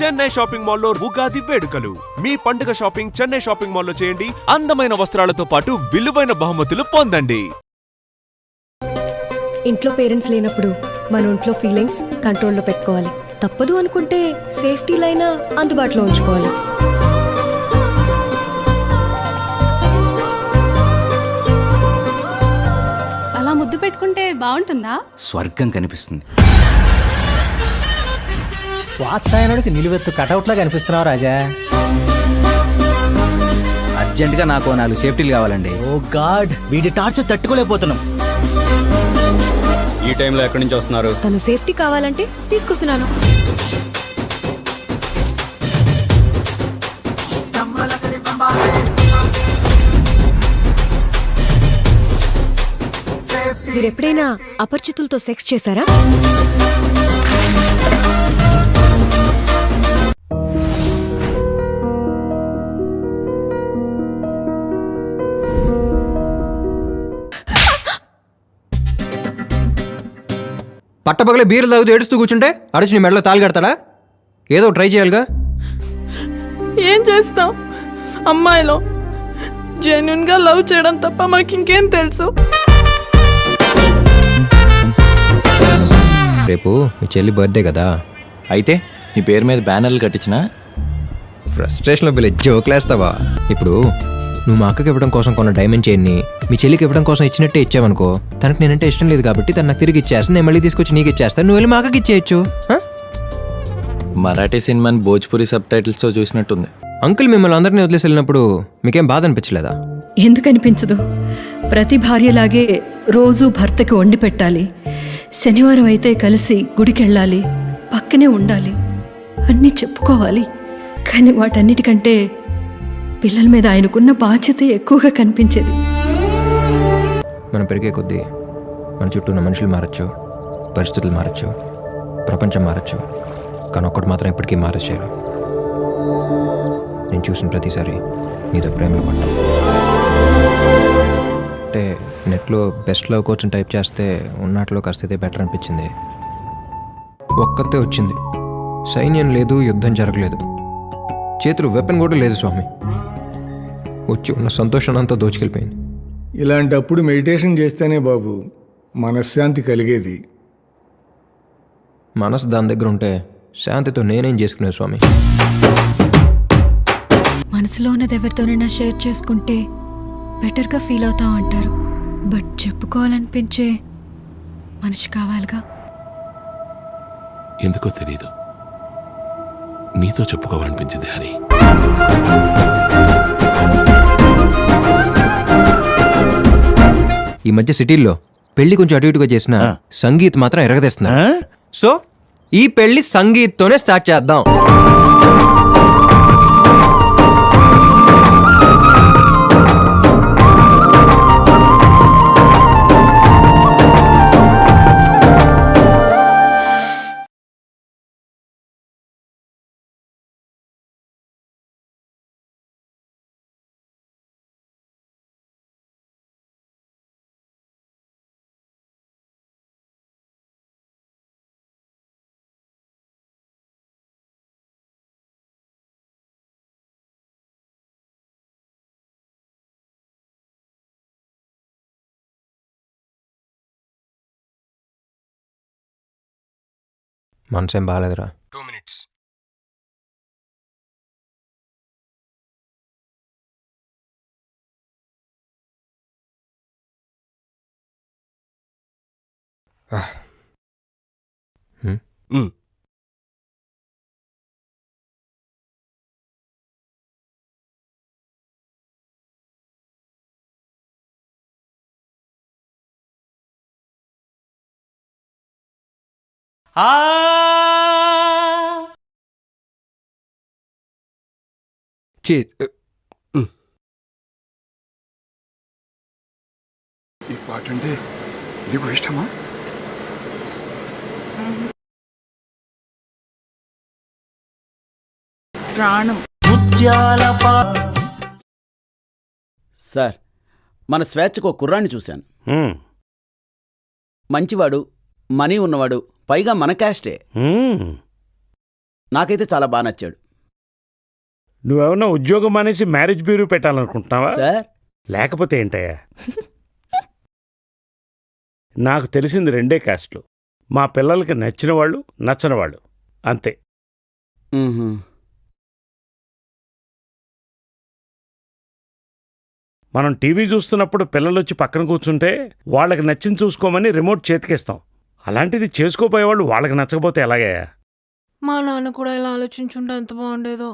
Chennai shopping మాల్లో ఉగాది వేడుకలు. మీ పండుగ షాపింగ్ చెన్నై షాపింగ్ మాల్లో చేయండి. అందమైన వస్త్రాలతో పాటు విలువైన బహుమతులు పొందండి. ఇంట్లో పేరెంట్స్ లేనప్పుడు మన ఒంట్లో ఫీలింగ్స్ కంట్రోల్లో పెట్టుకోవాలి. తప్పదు అనుకుంటే సేఫ్టీ లైనా అందుబాటులో ఉంచుకోవాలి. అలా ముద్దు పెట్టుకుంటే బాగుంటుందా? స్వర్గం కనిపిస్తుంది. వాత్సాయనుడికి నిలువెత్తు కటౌట్లా కనిపిస్తున్నావు రాజా. అర్జెంటుగా నాకు 4 సేఫ్టీలు కావాలండి. ఓ గాడ్, వీడి టార్చర్ తట్టుకోలేకపోతున్నాం. ఈ టైంలో ఎక్కడి నుంచి వస్తున్నారు? తను సేఫ్టీ కావాలంటే తీసుకొస్తున్నాను. మీరు ఎప్పుడైనా అపరిచితులతో సెక్స్ చేశారా? పట్టపగలే బీర్లు తాగుతూ ఏడుస్తూ కూర్చుంటే అడిచి నీ మెడలో తాళి కడతాడా? ఏదో ట్రై చేయాలిగా. ఏం చేస్తాం, అమ్మాయిలో జెన్యున్ గా లవ్ చేయడం తప్ప మాకు ఇంకేం తెలుసు. రేపు మీ చెల్లి బర్త్డే కదా, అయితే నీ పేరు మీద బ్యానర్లు కట్టించినా? ఫ్రస్ట్రేషన్లో వీళ్ళు జోకులేస్తావా? ఇప్పుడు నువ్వు మా అక్కకి ఇవ్వడం కోసం కొన్న డైమండ్ చైన్ని మీ చెల్లికి ఇవ్వడం కోసం ఇచ్చినట్టే ఇచ్చావనుకో, తనకు నేనంటే ఇష్టం లేదు కాబట్టి తను నాకు తిరిగి ఇచ్చేస్తాను, నేను మళ్ళీ తీసుకొచ్చి నీకు ఇచ్చేస్తాను, నువ్వు వెళ్ళి మా అక్కకి ఇచ్చేయచ్చు. మరాఠీ సినిమాని భోజ్పురి సబ్ టైటిల్స్తో చూసినట్టుంది. అంకుల్ మిమ్మల్ని అందరినీ వదిలేసి వెళ్ళినప్పుడు మీకేం బాధ అనిపించలేదా? ఎందుకు అనిపించదు? ప్రతి భార్యలాగే రోజు భర్తకి వండి పెట్టాలి, శనివారం అయితే కలిసి గుడికెళ్ళాలి, పక్కనే ఉండాలి, అన్నీ చెప్పుకోవాలి. కానీ వాటన్నిటికంటే పిల్లల మీద ఆయనకున్న బాధ్యత ఎక్కువగా కనిపించేది. మనం పెరిగే కొద్దీ మన చుట్టూ ఉన్న మనుషులు మారచ్చు, పరిస్థితులు మారచ్చు, ప్రపంచం మారచ్చు, కానీ ఒక్కటి మాత్రం ఎప్పటికీ మారచ్చేయరు. నేను చూసిన ప్రతిసారి నీతో ప్రేమలో పడ్డా. అంటే నెట్లో బెస్ట్ లవ్ కోచ్ టైప్ చేస్తే ఉన్నట్లో కాస్త బెటర్ అనిపించింది. ఒక్కతే వచ్చింది, సైన్యం లేదు, యుద్ధం జరగలేదు, చేతులు వెపన్ కూడా లేదు స్వామి, వచ్చి ఉన్న సంతోషాన్ని అంతా దోచుకెళ్ళిపోయింది. ఇలాంటప్పుడు మెడిటేషన్ చేస్తేనే బాబు మనశ్శాంతి కలిగేది. మనసు దాని దగ్గర ఉంటే శాంతితో నేనేం చేసుకునేది స్వామి? మనసులో ఉన్నది ఎవరితోనైనా షేర్ చేసుకుంటే బెటర్గా ఫీల్ అవుతాం అంటారు. బట్ చెప్పుకోవాలనిపించే మనిషి కావాలిగా. ఎందుకో తెలీదు, నీతో చెప్పుకోవాలనిపించింది హరి. ఈ మధ్య సిటీల్లో పెళ్లి కొంచెం అటు ఇటుగా చేసిన సంగీత్ మాత్రం ఎరగదీస్తున్నా. సో ఈ పెళ్లి సంగీత్తోనే స్టార్ట్ చేద్దాం. మనసేం బాగాలేదురా. 2 minutes. ఈ పాట అంటే నీకు ఇష్టమా? ప్రాణం. సార్, మన స్వేచ్ఛకు ఒక కుర్రాన్ని చూశాను. మంచివాడు, మనీ ఉన్నవాడు, పైగా మన క్యాస్టే. నాకైతే చాలా బాగా నచ్చాడు. నువ్వేమన్నా ఉద్యోగం అనేసి మ్యారేజ్ బ్యూరో పెట్టాలనుకుంటున్నావా? సార్ లేకపోతే ఏంటయ్యా? నాకు తెలిసింది రెండే కాస్ట్లు, మా పిల్లలకి నచ్చిన వాళ్ళు, నచ్చని వాళ్ళు, అంతే. మనం టీవీ చూస్తున్నప్పుడు పిల్లలొచ్చి పక్కన కూర్చుంటే వాళ్ళకి నచ్చింది చూసుకోమని రిమోట్ చేతికిస్తాం. అలాంటిది చేసుకోపోయేవాళ్ళు వాళ్ళకి నచ్చకపోతే ఎలాగయ్యా? మా నాన్న కూడా ఇలా ఆలోచించుంటే ఎంత బాగుండేదో.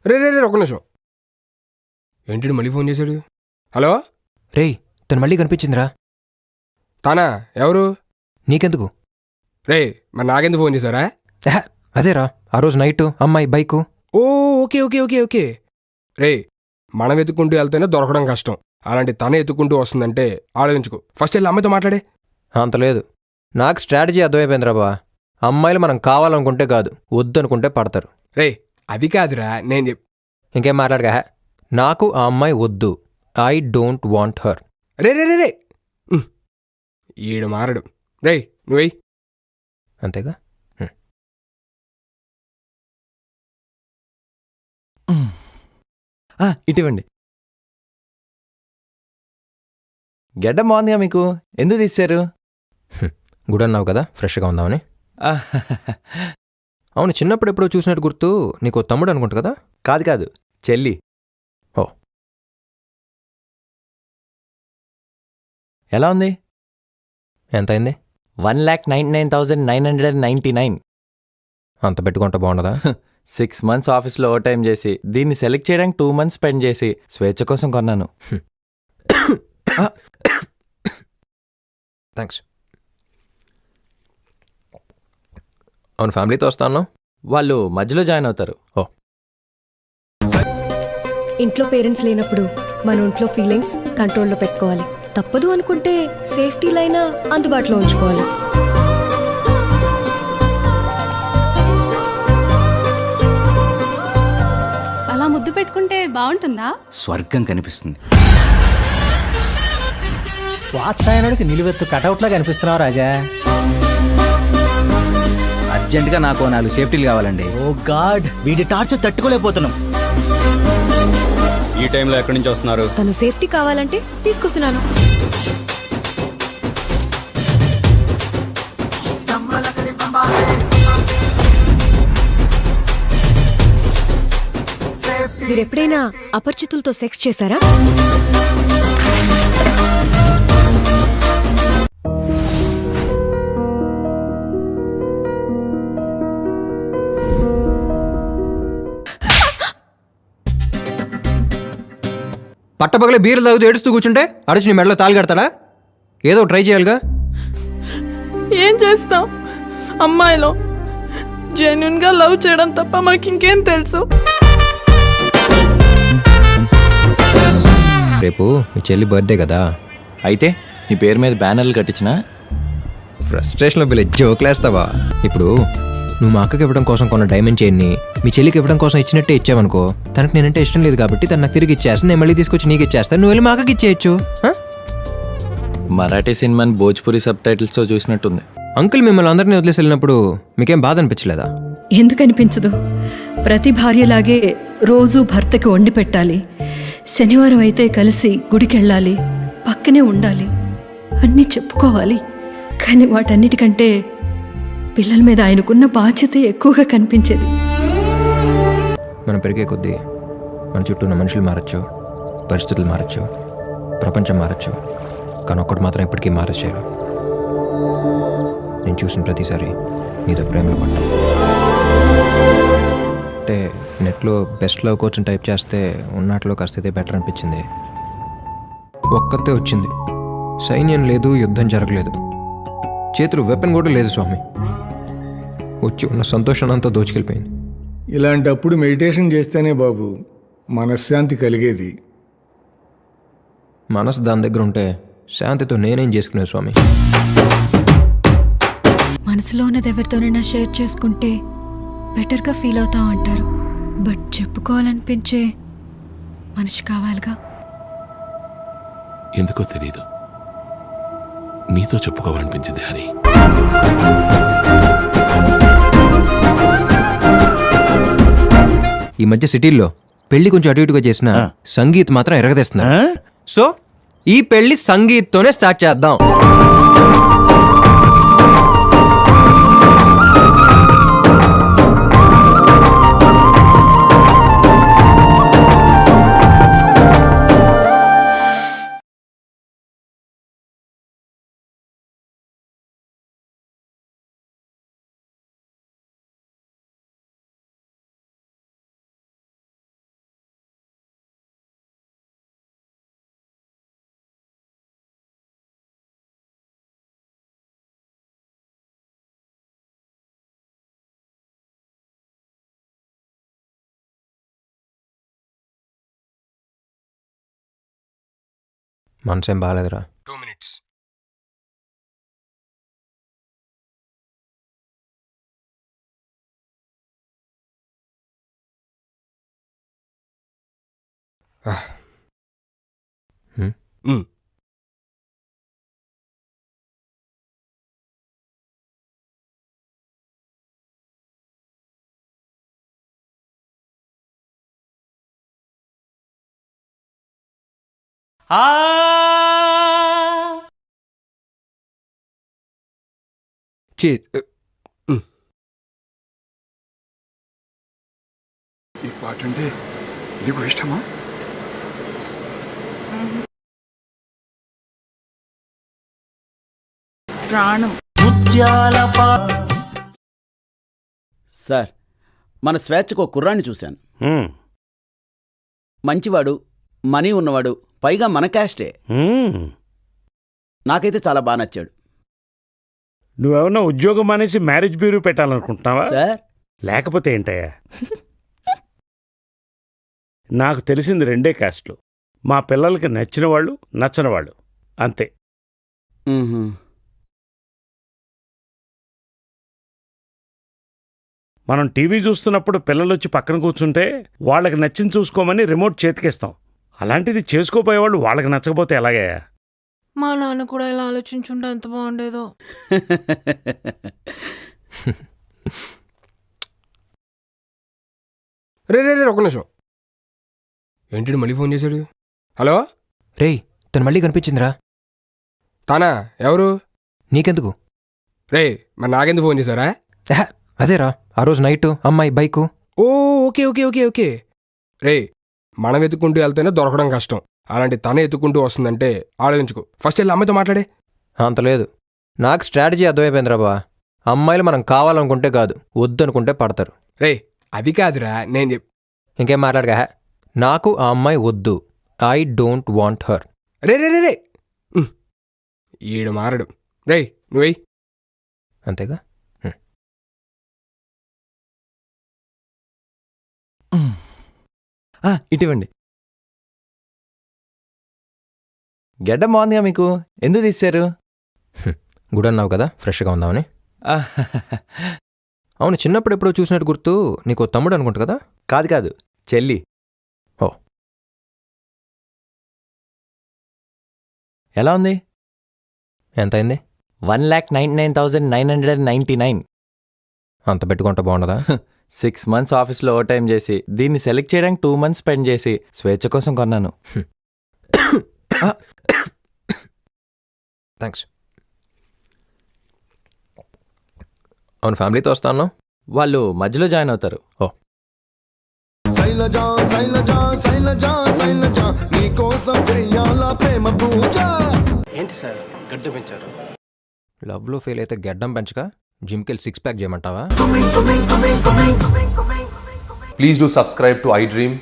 రే రే రే ఒక నిమిషం, ఏంటి మళ్ళీ ఫోన్ చేశాడు? హలో రేయ్, తను మళ్ళీ కనిపించిందిరా. తానా? ఎవరు? నీకెందుకు? రే మరి నాకెందుకు ఫోన్ చేశారా? అదేరా, ఆ రోజు నైట్ అమ్మాయి బైకు. ఓ ఓకే ఓకే ఓకే ఓకే. రే మనం ఎత్తుకుంటూ వెళ్తేనే దొరకడం కష్టం, అలాంటి తనే ఎత్తుకుంటూ వస్తుందంటే ఆలోచించుకో. ఫస్ట్ వెళ్ళి అమ్మాయితో మాట్లాడే. అంత లేదు, నాకు స్ట్రాటజీ అర్థమైపోయిందిరా బా. అమ్మాయిలు మనం కావాలనుకుంటే కాదు, వద్దనుకుంటే పడతారు. రే అది కాదురా, నేను ఇంకేం మాట్లాడగా. నాకు ఆ అమ్మాయి వద్దు. I don't want her. రే రే రే రే ఈడు మారడు. రే నువ్వెయ్. అంతేగా. ఇటివ్వండి. గెడ్డం బాగుందిగా మీకు, ఎందుకు తీశారు? గుడ్ అన్నావు కదా, ఫ్రెష్గా ఉందామని. అవును, చిన్నప్పుడు ఎప్పుడో చూసినట్టు గుర్తు. నీకు తమ్ముడు అనుకుంటా కదా? కాదు కాదు, చెల్లి. ఓ, ఎలా ఉంది? ఎంత అయింది? 1,99,999. అంత పెట్టుకుంటా బాగుండదా? 6 months ఆఫీస్లో ఓవర్ టైం చేసి దీన్ని సెలెక్ట్ చేయడానికి 2 months స్పెండ్ చేసి స్వేచ్ఛ కోసం కొన్నాను. థ్యాంక్స్. అవును, ఫ్యామిలీతో వస్తాను. వాళ్ళు మధ్యలో జాయిన్ అవుతారు. ఓ, ఇంట్లో పేరెంట్స్ లేనప్పుడు మన ఒంట్లో ఫీలింగ్స్ కంట్రోల్లో పెట్టుకోవాలి. తప్పదు అనుకుంటే సేఫ్టీ లైనా అందుబాటులో ఉంచుకోవాలి. అలా ముద్దు పెట్టుకుంటే బాగుంటుందా? స్వర్గం కనిపిస్తుంది. వాత్సాయనుడికి నిలువెత్తు కటౌట్లా కనిపిస్తున్నావు రాజా. అర్జెంటుగా నాకు 4 సేఫ్టీలు కావాలండి. ఓ గాడ్, వీడి టార్చర్ తట్టుకోలేకపోతున్నాం. ఈ టైంలో ఎక్కడి నుంచి వస్తున్నారు? తను సేఫ్టీ కావాలంటే తీసుకొస్తున్నాను. మీరెప్పుడైనా అపరిచితులతో సెక్స్ చేశారా? పట్టపగలే బీర్లు తాగుతూ ఏడుస్తూ కూర్చుంటే అరచి నీ మెడలో తాళి కడతాడా? ఏదో ట్రై చేయాలిగా. ఏం చేస్తాం, అమ్మాయిలో జెన్యున్గా లవ్ చేయడం తప్ప మాకు ఇంకేం తెలుసు. రేపు మీ చెల్లి బర్త్డే కదా, అయితే నీ పేరు మీద బ్యానర్లు కట్టించినా? ఫ్రస్ట్రేషన్లో వీళ్ళు జోకులేస్తావా? ఇప్పుడు నువ్వు మా అక్కకి ఇవ్వడం కోసం కొన్న డైమండ్ చైన్ని మీ చెల్లికి ఇవ్వడం కోసం ఇచ్చినట్టే ఇచ్చావనుకో, తనకు నేనంటే ఇష్టం లేదు కాబట్టి తను నాకు తిరిగి ఇచ్చేస్తాను. నేను మళ్ళీ తీసుకొచ్చి నీకు ఇచ్చేస్తాను, నువ్వు వెళ్ళి మా అక్కకి ఇచ్చేయచ్చు. మరాఠీ సినిమాని భోజ్పురి సబ్ టైటిల్స్తో చూసినట్టుంది. అంకుల్ మిమ్మల్ని అందరినీ వదిలేసి వెళ్ళినప్పుడు మీకేం బాధ అనిపించలేదా? ఎందుకు అనిపించదు? ప్రతి భార్యలాగే రోజు భర్తకి వండి పెట్టాలి, శనివారం అయితే కలిసి గుడికెళ్ళాలి, పక్కనే ఉండాలి, అన్నీ చెప్పుకోవాలి. కానీ వాటన్నిటికంటే పిల్లల మీద ఆయనకున్న బాధ్యత ఎక్కువగా కనిపించేది. మనం పెరిగే కొద్దీ మన చుట్టూ ఉన్న మనుషులు మారచ్చు, పరిస్థితులు మారచ్చు, ప్రపంచం మారచ్చు, కానీ ఒక్కటి మాత్రం ఎప్పటికీ మారచ్చేయరు. నేను చూసిన ప్రతిసారి నీతో ప్రేమలో పడ్డా. అంటే నెట్లో బెస్ట్ లవ్ కోచ్ టైప్ చేస్తే ఉన్నట్లో కాస్త ఇదే బెటర్ అనిపించింది. ఒక్కతే వచ్చింది, సైన్యం లేదు, యుద్ధం జరగలేదు, చేతులు వెపన్ కూడా లేదు స్వామి. వచ్చి ఉన్న సంతోషాన్ని అంతా దోచుకెళ్ళిపోయింది. ఇలాంటప్పుడు మెడిటేషన్ చేస్తేనే బాబు మనశ్శాంతి కలిగేది. మనసు దాని దగ్గర ఉంటే శాంతితో నేనేం చేసుకునే స్వామి. మనసులో ఉన్నది ఎవరితోనైనా షేర్ చేసుకుంటే బెటర్గా ఫీల్ అవుతాం అంటారు. బట్ చెప్పుకోవాలనిపించే మనిషి కావాలిగా. ఎందుకో తెలీదు, నీతో చెప్పుకోవాలనిపించింది హరి. ఈ మధ్య సిటీల్లో పెళ్లి కొంచెం అటు ఇటుగా చేసిన సంగీత్ మాత్రం ఎరగదీస్తున్నా. సో ఈ పెళ్లి సంగీత్తోనే స్టార్ట్ చేద్దాం. మనసేం బాగాలేదురా. 2 minutes. ఈ పాట అంటే నీకు ఇష్టమా? సార్, మన స్వేచ్ఛకు ఒక కుర్రాన్ని చూశాను. మంచివాడు, మనీ ఉన్నవాడు, పైగా మన క్యాస్టే. నాకైతే చాలా బాగా నచ్చాడు. నువ్వేమన్నా ఉద్యోగం అనేసి మ్యారేజ్ బ్యూరో పెట్టాలనుకుంటున్నావా సార్? లేకపోతే ఏంటయ్యా? నాకు తెలిసింది 2 క్యాస్ట్లు. మా పిల్లలకి నచ్చిన వాళ్ళు, నచ్చని వాళ్ళు, అంతే. మనం టీవీ చూస్తున్నప్పుడు పిల్లలొచ్చి పక్కన కూర్చుంటే వాళ్ళకి నచ్చింది చూసుకోమని రిమోట్ చేతికిస్తాం. అలాంటిది చేసుకోపోయేవాళ్ళు వాళ్ళకి నచ్చకపోతే ఎలాగయ్యా? మా నాన్న కూడా ఇలా ఆలోచించుంటే ఎంత బాగుండేదో. రే ఒక నిమిషం. ఏంటి మళ్ళీ ఫోన్ చేశాడు? హలో రేయ్, తను మళ్ళీ కనిపించిందిరా. తానా? ఎవరు? నీకెందుకు? రే మరి నాకెందుకు ఫోన్ చేశారా? అదేరా, ఆ రోజు నైట్ అమ్మాయి బైకు. ఓ ఓకే ఓకే ఓకే ఓకే. రే, మనం వెతుక్కుంటూ వెళ్తేనే దొరకడం కష్టం. అలాంటి తనే ఎత్తుకుంటూ వస్తుందంటే ఆలోచించుకో. ఫస్ట్ వెళ్ళి అమ్మాయితో మాట్లాడే. అంత లేదు. నాకు స్ట్రాటజీ అర్థమైపోయిందిరా బా. అమ్మాయిలు మనం కావాలనుకుంటే కాదు, వద్దనుకుంటే పడతారు. రే అది కాదురా, నేను ఇంకేం మాట్లాడగా. నాకు ఆ అమ్మాయి వద్దు. I don't want her. రే రే రే రే ఈడు మారడు. రే నువ్వెయ్. అంతేగా. ఇటివ్వండి. గెడ్డం బాగుందిగా మీకు, ఎందుకు తీశారు? గుడి అన్నావు కదా, ఫ్రెష్గా ఉందామని. అవును, చిన్నప్పుడు ఎప్పుడో చూసినట్టు గుర్తు. నీకు తమ్ముడు అనుకుంటా కదా? కాదు కాదు, చెల్లి. ఓ, ఎలా ఉంది? ఎంత అయింది? 1,99,999. అంత పెట్టుకుంటే బాగుండదా? 6 months ఆఫీస్లో ఓవర్ టైం చేసి దీన్ని సెలెక్ట్ చేయడానికి 2 months స్పెండ్ చేసి స్వేచ్ఛ కోసం కొన్నాను. థ్యాంక్స్. అవును, ఫ్యామిలీతో వస్తాను. వాళ్ళు మధ్యలో జాయిన్ అవుతారు. ఓ, ఏంటి సార్ గడ్డ పెంచారు? లవ్లో ఫెయిల్ అయితే గెడ్డం పెంచగా జిమ్కి వెళ్ళి 6 ప్యాక్ చేయమంటావా? Please do subscribe to iDream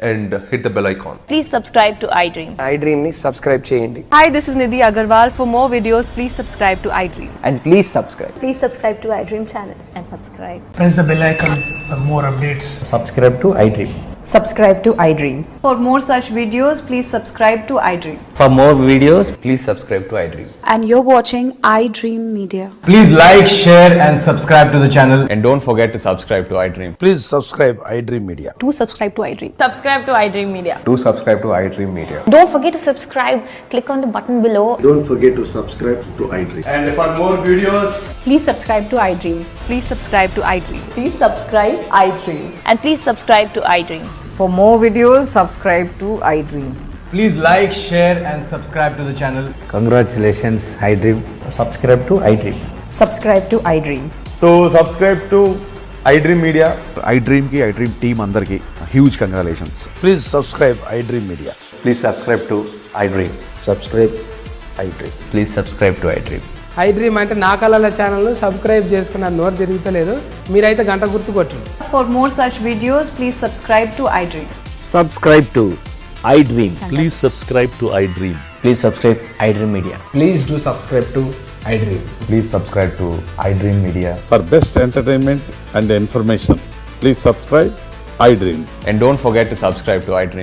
and hit the bell icon. Please subscribe to iDream. iDream ని సబ్స్క్రైబ్ చేయండి. Hi, this is Nidhi Agarwal. For more videos, please subscribe to iDream. And please subscribe. Please subscribe to iDream channel and subscribe. Press the bell icon for more updates. Subscribe to iDream. Subscribe to iDream. For more such videos, please subscribe to iDream. For more videos please subscribe to iDream. And you're watching iDream Media. Please like, share and subscribe to the channel. And don't forget to subscribe to iDream. Please subscribe iDream Media. Do subscribe to iDream. Subscribe to iDream Media. Do subscribe to iDream Media. Don't forget to subscribe. Click on the button below. Don't forget to subscribe to iDream. And for more videos Please subscribe to iDream. Please subscribe to iDream. Please subscribe iDream. And please subscribe to iDream. For more videos, subscribe to iDream. Please like, share and subscribe to the channel. Congratulations iDream. Subscribe to iDream. Subscribe to iDream. So subscribe to iDream Media. iDream ki iDream team andarki huge congratulations. Please subscribe iDream Media. Please subscribe to iDream. Subscribe iDream. Please subscribe to iDream. iDream అంటే నా కళల channel subscribe చేసుకున్న నోరు తిరుగుతలేదు, మీరైతే గంట గుర్తు కొట్టండి. For more such videos, please subscribe to iDream. Subscribe to iDream. Please subscribe to iDream. Please subscribe iDream Media. Please do subscribe to iDream. Please subscribe to iDream Media. For best entertainment and information, please subscribe iDream. And don't forget to subscribe to iDream.